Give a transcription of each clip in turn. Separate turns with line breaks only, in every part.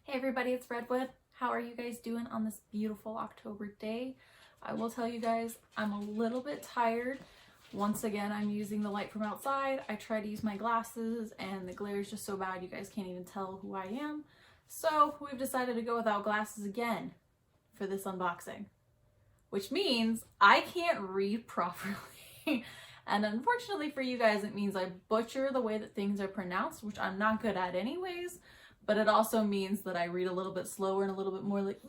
Hey everybody, it's Redwood. How are you guys doing on this beautiful October day? I will tell you guys, I'm a little bit tired. Once again, I'm using the light from outside. I try to use my glasses and the glare is just so bad you guys can't even tell who I am. So we've decided to go without glasses again for this unboxing, which means I can't read properly. And unfortunately for you guys, it means I butcher the way that things are pronounced, which I'm not good at anyways. But it also means that I read a little bit slower and a little bit more like,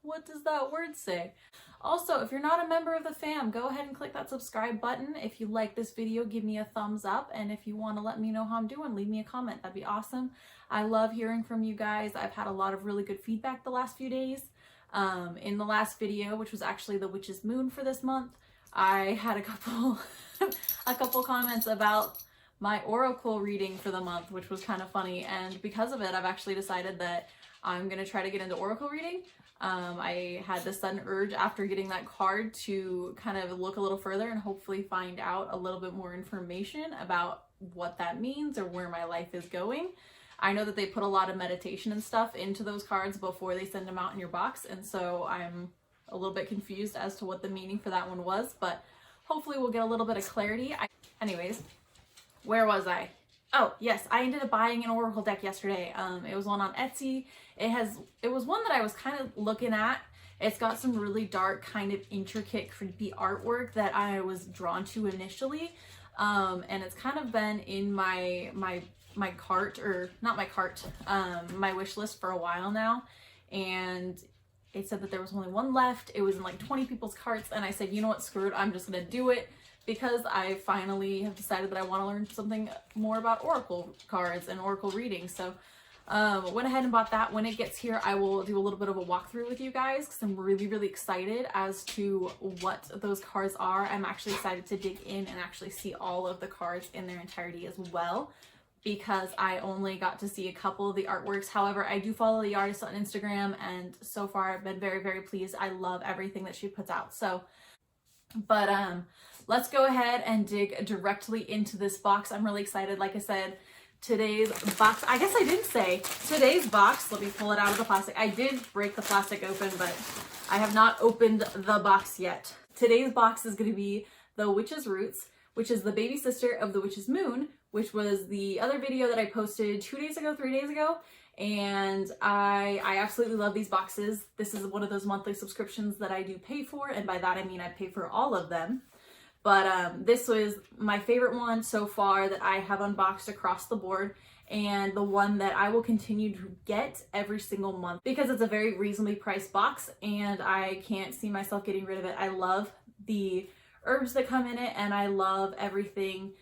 what does that word say? Also, if you're not a member of the fam, go ahead and click that subscribe button. If you like this video, give me a thumbs up. And if you want to let me know how I'm doing, leave me a comment. That'd be awesome. I love hearing from you guys. I've had a lot of really good feedback the last few days. In the last video, which was actually the witch's moon for this month, I had a couple, a couple comments about my oracle reading for the month, which was kind of funny, and because of it I've actually decided that I'm gonna try to get into oracle reading. I had this sudden urge after getting that card to kind of look a little further and hopefully find out a little bit more information about what that means or where my life is going. I know that they put a lot of meditation and stuff into those cards before they send them out in your box, and so I'm a little bit confused as to what the meaning for that one was, but hopefully we'll get a little bit of clarity. Anyways, where was I? Oh, yes, I ended up buying an oracle deck yesterday. It was one on Etsy. It was one that I was kind of looking at. It's got some really dark, kind of intricate, creepy artwork that I was drawn to initially. And it's kind of been in my cart, or not my cart, my wish list for a while now. And it said that there was only one left. It was in like 20 people's carts, and I said, you know what, screw it, I'm just gonna do it, because I finally have decided that I want to learn something more about oracle cards and oracle reading. So went ahead and bought that. When it gets here, I will do a little bit of a walkthrough with you guys because I'm really excited as to what those cards are. I'm actually excited to dig in and actually see all of the cards in their entirety as well, because I only got to see a couple of the artworks. However, I do follow the artist on Instagram, and so far I've been very pleased. I love everything that she puts out. So, but let's go ahead and dig directly into this box. I'm really excited. Like I said, today's box, I guess I didn't say, today's box, let me pull it out of the plastic. I did break the plastic open, but I have not opened the box yet. Today's box is going to be the Witch's Roots, which is the baby sister of the Witch's Moon, which was the other video that I posted 2 days ago, 3 days ago. And I absolutely love these boxes. This is one of those monthly subscriptions that I do pay for, and by that I mean I pay for all of them. But this was my favorite one so far that I have unboxed across the board, and the one that I will continue to get every single month because it's a very reasonably priced box and I can't see myself getting rid of it. I love the herbs that come in it, and I love everything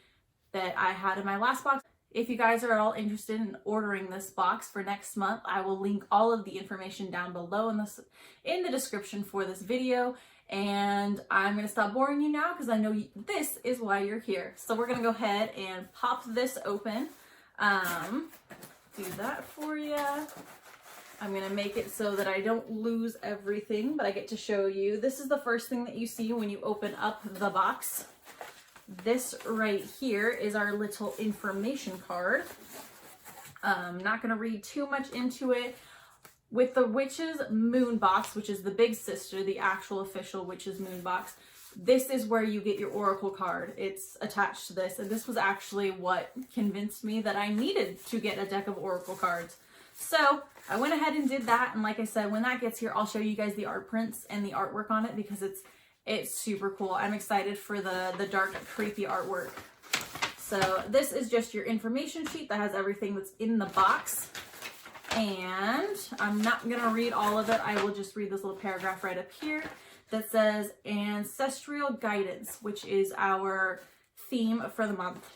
that I had in my last box. If you guys are all interested in ordering this box for next month, I will link all of the information down below in the description for this video. And I'm going to stop boring you now because I know this is why you're here. So we're going to go ahead and pop this open. Do that for you. I'm going to make it so that I don't lose everything, but I get to show you. This is the first thing that you see when you open up the box. This right here is our little information card. I'm not going to read too much into it. With the Witch's Moon box, which is the big sister, the actual official Witch's Moon box, this is where you get your oracle card. It's attached to this, and this was actually what convinced me that I needed to get a deck of oracle cards. So I went ahead and did that, and like I said, when that gets here, I'll show you guys the art prints and the artwork on it because it's super cool. I'm excited for the dark, creepy artwork. So this is just your information sheet that has everything that's in the box. And I'm not going to read all of it. I will just read this little paragraph right up here that says Ancestral Guidance, which is our theme for the month.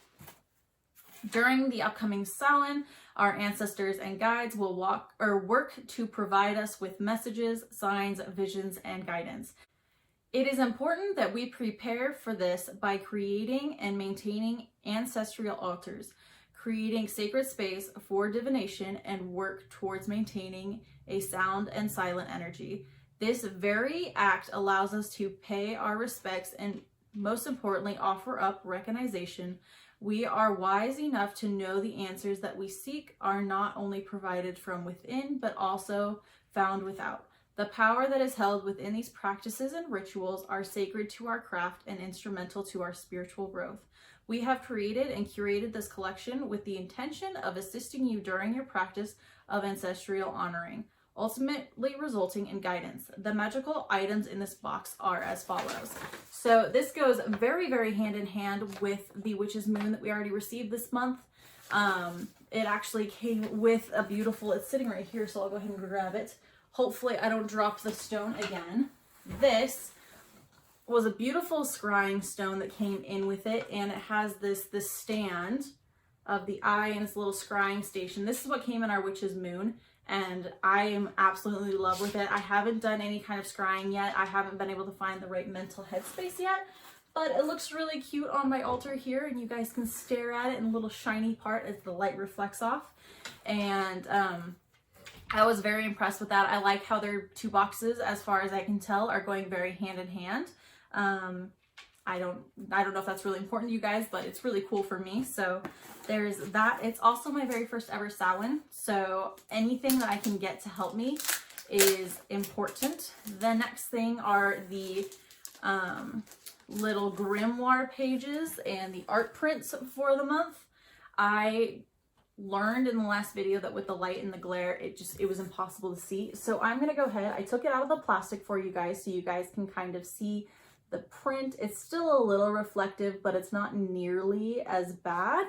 During the upcoming Samhain, our ancestors and guides will work to provide us with messages, signs, visions, and guidance. It is important that we prepare for this by creating and maintaining ancestral altars, creating sacred space for divination, and work towards maintaining a sound and silent energy. This very act allows us to pay our respects and, most importantly, offer up recognition We are wise enough to know the answers that we seek are not only provided from within, but also found without. The power that is held within these practices and rituals are sacred to our craft and instrumental to our spiritual growth. We have created and curated this collection with the intention of assisting you during your practice of ancestral honoring, ultimately resulting in guidance. The magical items in this box are as follows. So this goes very, very hand in hand with the Witch's Moon that we already received this month. It actually came with a beautiful, it's sitting right here, so I'll go ahead and grab it. Hopefully I don't drop the stone again. This was a beautiful scrying stone that came in with it, and it has this stand of the eye and its little scrying station. This is what came in our Witch's Moon, and I am absolutely in love with it. I haven't done any kind of scrying yet. I haven't been able to find the right mental headspace yet, but it looks really cute on my altar here, and you guys can stare at it in a little shiny part as the light reflects off. And I was very impressed with that. I like how their two boxes, as far as I can tell, are going very hand in hand. I don't know if that's really important to you guys, but it's really cool for me. So there's that. It's also my very first ever Samhain, so anything that I can get to help me is important. The next thing are the little grimoire pages and the art prints for the month. I learned in the last video that with the light and the glare, it was impossible to see. So I'm gonna go ahead, I took it out of the plastic for you guys so you guys can kind of see the print. It's still a little reflective, but it's not nearly as bad.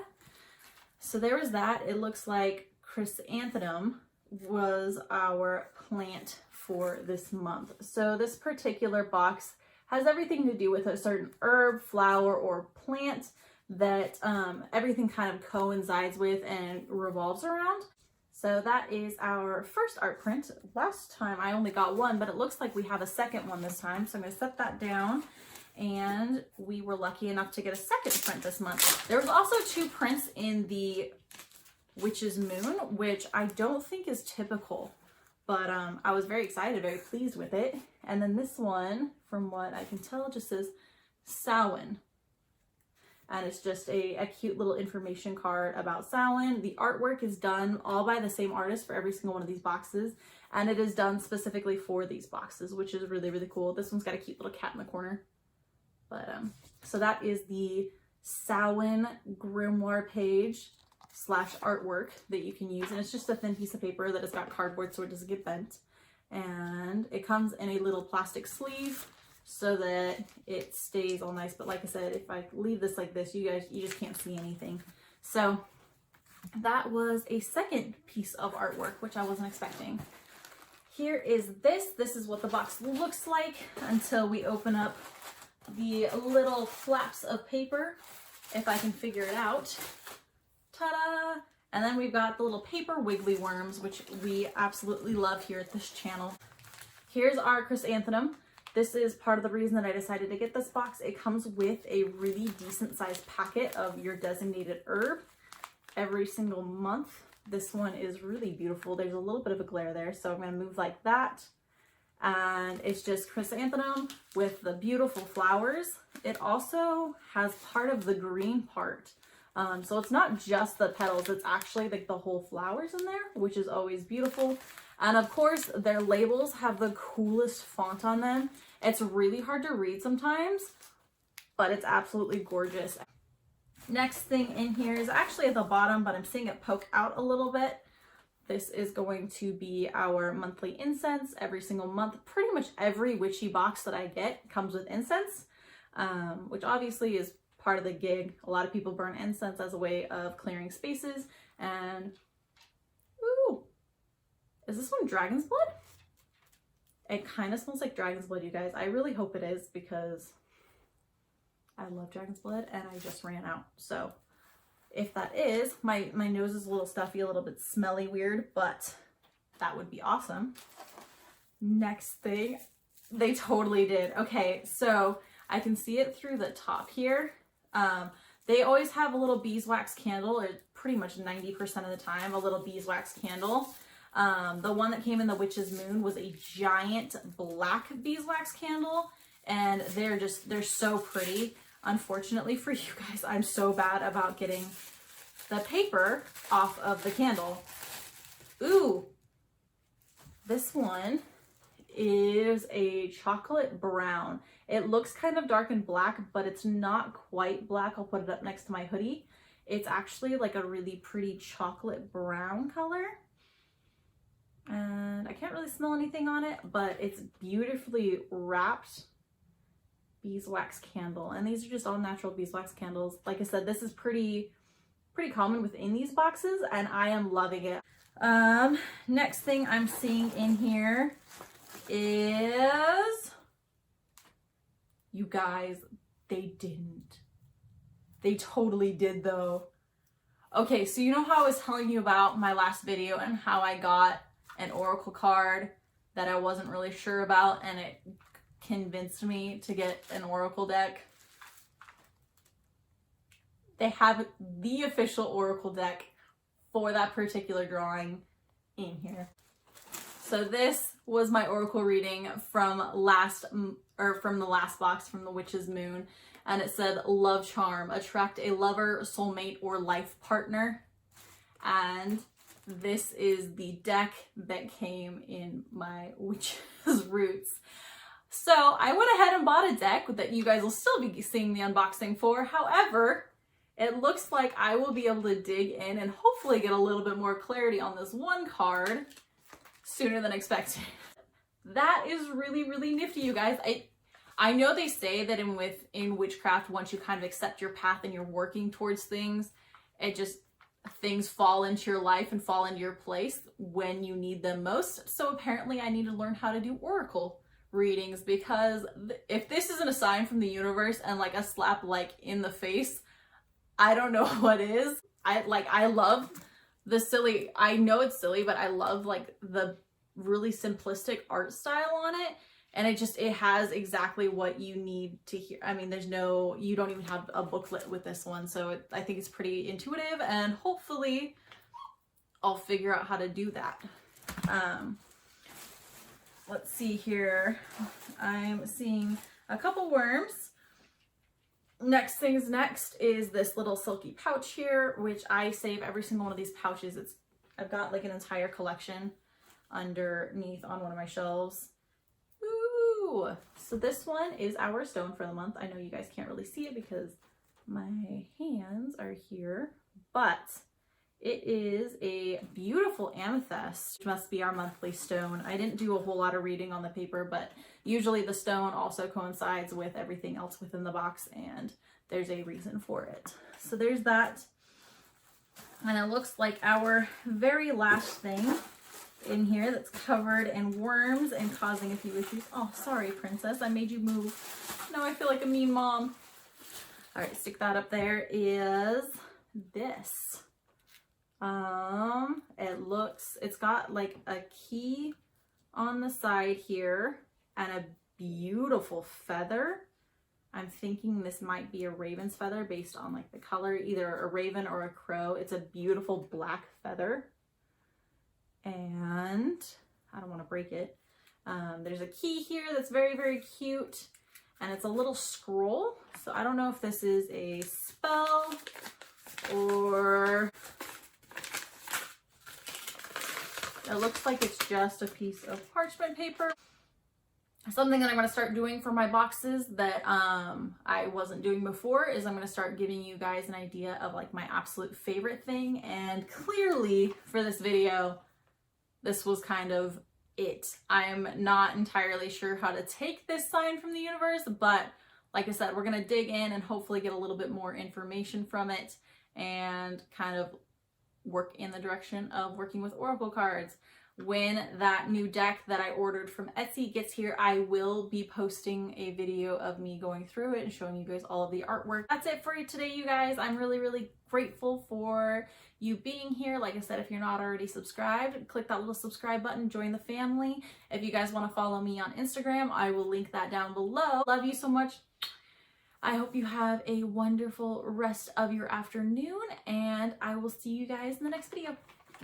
So there was that. It looks like chrysanthemum was our plant for this month. So this particular box has everything to do with a certain herb, flower, or plant that everything kind of coincides with and revolves around. So that is our first art print. Last time I only got one, but it looks like we have a second one this time. So I'm gonna set that down, and we were lucky enough to get a second print this month. There was also two prints in the Witch's Moon, which I don't think is typical, but I was very excited, very pleased with it. And then this one, from what I can tell, just says Samhain. And it's just a cute little information card about Samhain. The artwork is done all by the same artist for every single one of these boxes, and it is done specifically for these boxes, which is really, really cool. This one's got a cute little cat in the corner. But so that is the Samhain grimoire page / artwork that you can use, and it's just a thin piece of paper that has got cardboard so it doesn't get bent, and it comes in a little plastic sleeve so that it stays all nice. But like I said, if I leave this like this, you just can't see anything. So that was a second piece of artwork, which I wasn't expecting. Here is this. This is what the box looks like until we open up the little flaps of paper, if I can figure it out. Ta-da! And then we've got the little paper wiggly worms, which we absolutely love here at this channel. Here's our chrysanthemum. This is part of the reason that I decided to get this box. It comes with a really decent sized packet of your designated herb every single month. This one is really beautiful. There's a little bit of a glare there, so I'm going to move like that. And it's just chrysanthemum with the beautiful flowers. It also has part of the green part. So it's not just the petals, it's actually like the whole flowers in there, which is always beautiful. And of course, their labels have the coolest font on them. It's really hard to read sometimes, but it's absolutely gorgeous. Next thing in here is actually at the bottom, but I'm seeing it poke out a little bit. This is going to be our monthly incense every single month. Pretty much every witchy box that I get comes with incense, which obviously is part of the gig. A lot of people burn incense as a way of clearing spaces. And ooh, is this one dragon's blood? It kind of smells like dragon's blood, you guys. I really hope it is, because I love dragon's blood and I just ran out. So if that is, my nose is a little stuffy, a little bit smelly weird, but that would be awesome. Next thing, they totally did. Okay, so I can see it through the top here. They always have a little beeswax candle, or pretty much 90% of the time, a little beeswax candle. The one that came in the Witch's Moon was a giant black beeswax candle, and they're so pretty. Unfortunately for you guys, I'm so bad about getting the paper off of the candle. Ooh, this one is a chocolate brown. It looks kind of dark and black, but it's not quite black. I'll put it up next to my hoodie. It's actually like a really pretty chocolate brown color. And I can't really smell anything on it, but it's beautifully wrapped beeswax candle. And these are just all natural beeswax candles. Like I said, this is pretty common within these boxes, and I am loving it. Next thing I'm seeing in here is, you guys, they didn't. They totally did though. Okay, so you know how I was telling you about my last video and how I got an oracle card that I wasn't really sure about, and it convinced me to get an oracle deck? They have the official oracle deck for that particular drawing in here. So this was my oracle reading from the last box, from the Witch's Moon, and it said, love charm, attract a lover, soulmate, or life partner. And this is the deck that came in my Witch's Roots. So I went ahead and bought a deck that you guys will still be seeing the unboxing for. However, it looks like I will be able to dig in and hopefully get a little bit more clarity on this one card sooner than expected. That is really, really nifty, you guys. I know they say that in witchcraft, once you kind of accept your path and you're working towards things, things fall into your life and fall into your place when you need them most. So apparently I need to learn how to do oracle readings, because if this isn't a sign from the universe and like a slap like in the face, I don't know what is. I love the silly, I know it's silly, but I love like the really simplistic art style on it. And it has exactly what you need to hear. I mean, you don't even have a booklet with this one. So I think it's pretty intuitive, and hopefully I'll figure out how to do that. Let's see here. I'm seeing a couple worms. Next things next is this little silky pouch here, which I save every single one of these pouches. I've got like an entire collection underneath on one of my shelves. Ooh, so this one is our stone for the month. I know you guys can't really see it because my hands are here, but it is a beautiful amethyst, which must be our monthly stone. I didn't do a whole lot of reading on the paper, but usually the stone also coincides with everything else within the box, and there's a reason for it. So there's that. And it looks like our very last thing in here that's covered in worms and causing a few issues. Oh, sorry, princess, I made you move. Now I feel like a mean mom. All right, stick that up there. Is this. It's got like a key on the side here and a beautiful feather. I'm thinking this might be a raven's feather based on like the color, either a raven or a crow. It's a beautiful black feather. And I don't want to break it. There's a key here that's very, very cute. And it's a little scroll. So I don't know if this is a spell or it looks like it's just a piece of parchment paper. Something that I'm going to start doing for my boxes that I wasn't doing before is I'm going to start giving you guys an idea of like my absolute favorite thing. And clearly for this video, this was kind of it. I'm not entirely sure how to take this sign from the universe, but like I said, we're going to dig in and hopefully get a little bit more information from it and kind of work in the direction of working with oracle cards. When that new deck that I ordered from Etsy gets here, I will be posting a video of me going through it and showing you guys all of the artwork. That's it for you today, you guys. I'm really, really grateful for you being here. Like I said, if you're not already subscribed, click that little subscribe button, join the family. If you guys want to follow me on Instagram, I will link that down below. Love you so much. I hope you have a wonderful rest of your afternoon, and I will see you guys in the next video.